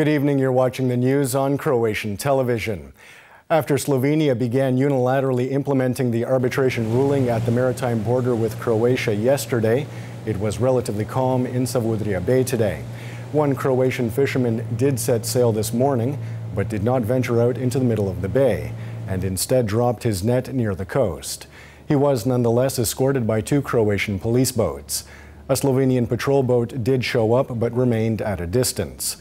Good evening, you're watching the news on Croatian television. After Slovenia began unilaterally implementing the arbitration ruling at the maritime border with Croatia yesterday, it was relatively calm in Savudrija Bay today. One Croatian fisherman did set sail this morning, but did not venture out into the middle of the bay, and instead dropped his net near the coast. He was nonetheless escorted by two Croatian police boats. A Slovenian patrol boat did show up, but remained at a distance.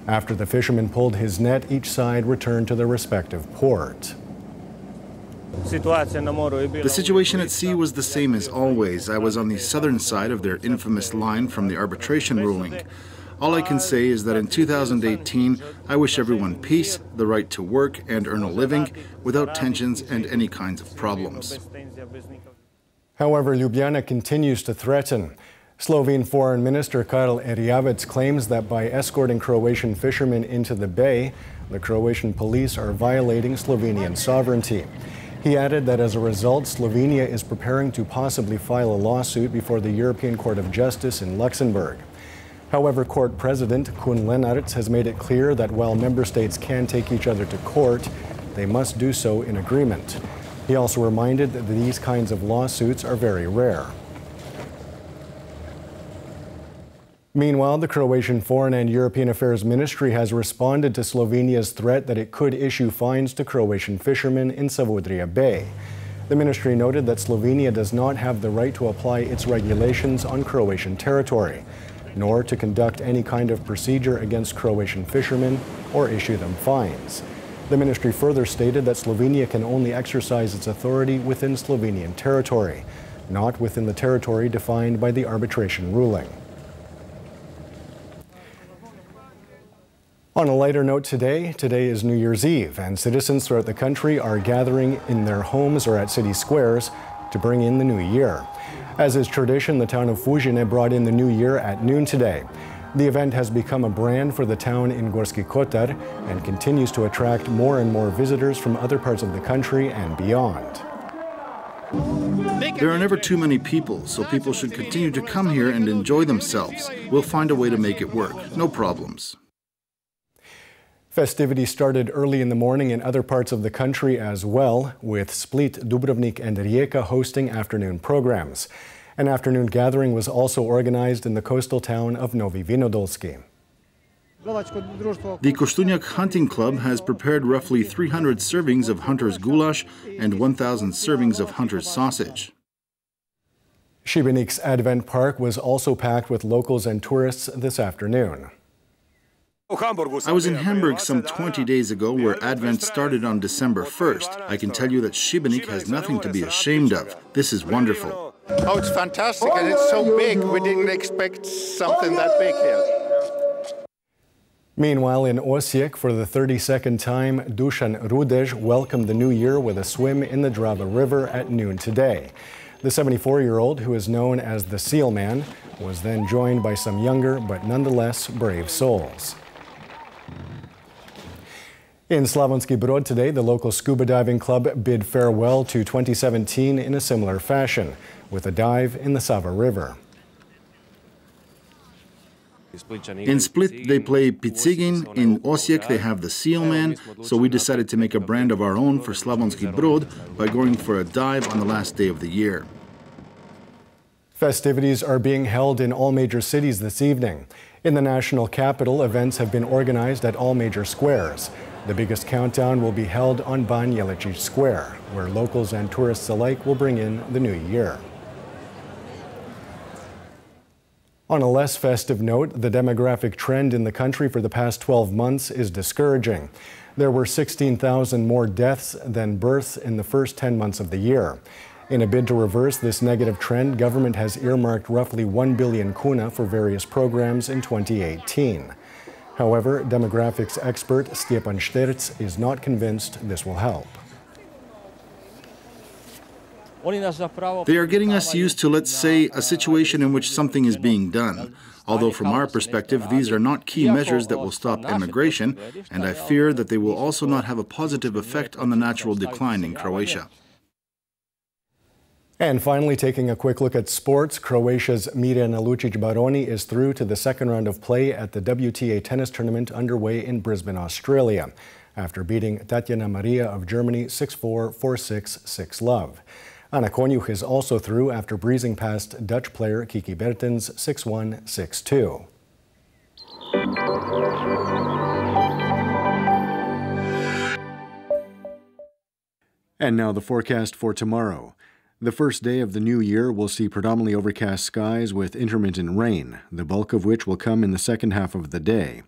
After the fisherman pulled his net, each side returned to their respective port. The situation at sea was the same as always. I was on the southern side of their infamous line from the arbitration ruling. All I can say is that in 2018, I wish everyone peace, the right to work and earn a living, without tensions and any kinds of problems. However, Ljubljana continues to threaten. Slovene Foreign Minister Karel Erjavec claims that by escorting Croatian fishermen into the bay, the Croatian police are violating Slovenian sovereignty. He added that as a result, Slovenia is preparing to possibly file a lawsuit before the European Court of Justice in Luxembourg. However, court president Kun Lenarts has made it clear that while member states can take each other to court, they must do so in agreement. He also reminded that these kinds of lawsuits are very rare. Meanwhile, the Croatian Foreign and European Affairs Ministry has responded to Slovenia's threat that it could issue fines to Croatian fishermen in Savudrija Bay. The ministry noted that Slovenia does not have the right to apply its regulations on Croatian territory, nor to conduct any kind of procedure against Croatian fishermen or issue them fines. The ministry further stated that Slovenia can only exercise its authority within Slovenian territory, not within the territory defined by the arbitration ruling. On a lighter note today is New Year's Eve, and citizens throughout the country are gathering in their homes or at city squares to bring in the new year. As is tradition, the town of Fužine brought in the new year at noon today. The event has become a brand for the town in Gorski Kotar and continues to attract more and more visitors from other parts of the country and beyond. There are never too many people, so people should continue to come here and enjoy themselves. We'll find a way to make it work. No problems. Festivities started early in the morning in other parts of the country as well, with Split, Dubrovnik and Rijeka hosting afternoon programs. An afternoon gathering was also organized in the coastal town of Novi Vinodolski. The Koštunjak Hunting Club has prepared roughly 300 servings of hunter's goulash and 1,000 servings of hunter's sausage. Šibenik's Advent Park was also packed with locals and tourists this afternoon. I was in Hamburg some 20 days ago where Advent started on December 1st. I can tell you that Šibenik has nothing to be ashamed of. This is wonderful. Oh, it's fantastic and it's so big. We didn't expect something that big here. Meanwhile, in Osijek, for the 32nd time, Dušan Rudeš welcomed the new year with a swim in the Drava River at noon today. The 74-year-old, who is known as the Seal Man, was then joined by some younger but nonetheless brave souls. In Slavonski Brod today, the local scuba diving club bid farewell to 2017 in a similar fashion, with a dive in the Sava River. In Split, they play Picigin. In Osijek, they have the Seal Man. So we decided to make a brand of our own for Slavonski Brod by going for a dive on the last day of the year. Festivities are being held in all major cities this evening. In the national capital, events have been organized at all major squares. The biggest countdown will be held on Ban Jelačić Square, where locals and tourists alike will bring in the new year. On a less festive note, the demographic trend in the country for the past 12 months is discouraging. There were 16,000 more deaths than births in the first 10 months of the year. In a bid to reverse this negative trend, government has earmarked roughly 1 billion kuna for various programs in 2018. However, demographics expert Stjepan Šterc is not convinced this will help. They are getting us used to, let's say, a situation in which something is being done. Although from our perspective, these are not key measures that will stop immigration, and I fear that they will also not have a positive effect on the natural decline in Croatia. And finally, taking a quick look at sports, Croatia's Mirjana Lučić-Baroni is through to the second round of play at the WTA tennis tournament underway in Brisbane, Australia, after beating Tatjana Maria of Germany 6-4, 4-6, 6-love. Ana Konjuh is also through after breezing past Dutch player Kiki Bertens 6-1, 6-2. And now the forecast for tomorrow. The first day of the new year will see predominantly overcast skies with intermittent rain, the bulk of which will come in the second half of the day.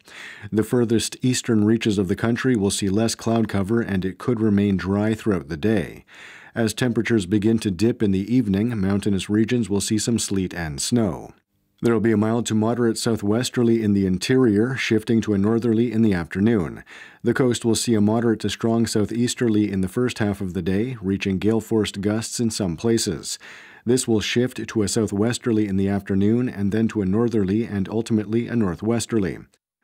The furthest eastern reaches of the country will see less cloud cover, and it could remain dry throughout the day. As temperatures begin to dip in the evening, mountainous regions will see some sleet and snow. There will be a mild to moderate southwesterly in the interior, shifting to a northerly in the afternoon. The coast will see a moderate to strong southeasterly in the first half of the day, reaching gale-force gusts in some places. This will shift to a southwesterly in the afternoon and then to a northerly and ultimately a northwesterly.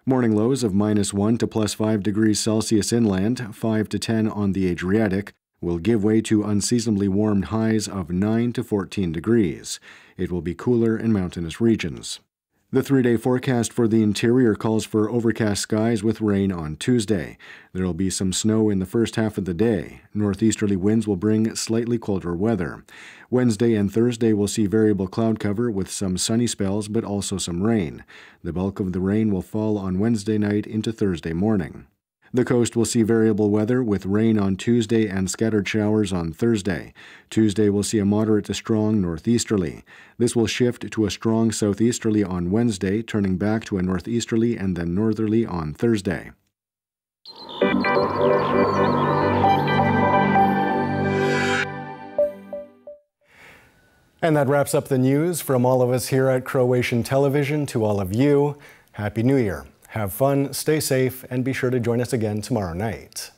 Morning lows of -1 to +5 degrees Celsius inland, 5 to 10 on the Adriatic, will give way to unseasonably warm highs of 9 to 14 degrees. It will be cooler in mountainous regions. The three-day forecast for the interior calls for overcast skies with rain on Tuesday. There will be some snow in the first half of the day. Northeasterly winds will bring slightly colder weather. Wednesday and Thursday will see variable cloud cover with some sunny spells but also some rain. The bulk of the rain will fall on Wednesday night into Thursday morning. The coast will see variable weather with rain on Tuesday and scattered showers on Thursday. Tuesday will see a moderate to strong northeasterly. This will shift to a strong southeasterly on Wednesday, turning back to a northeasterly and then northerly on Thursday. And that wraps up the news. From all of us here at Croatian Television to all of you, Happy New Year. Have fun, stay safe, and be sure to join us again tomorrow night.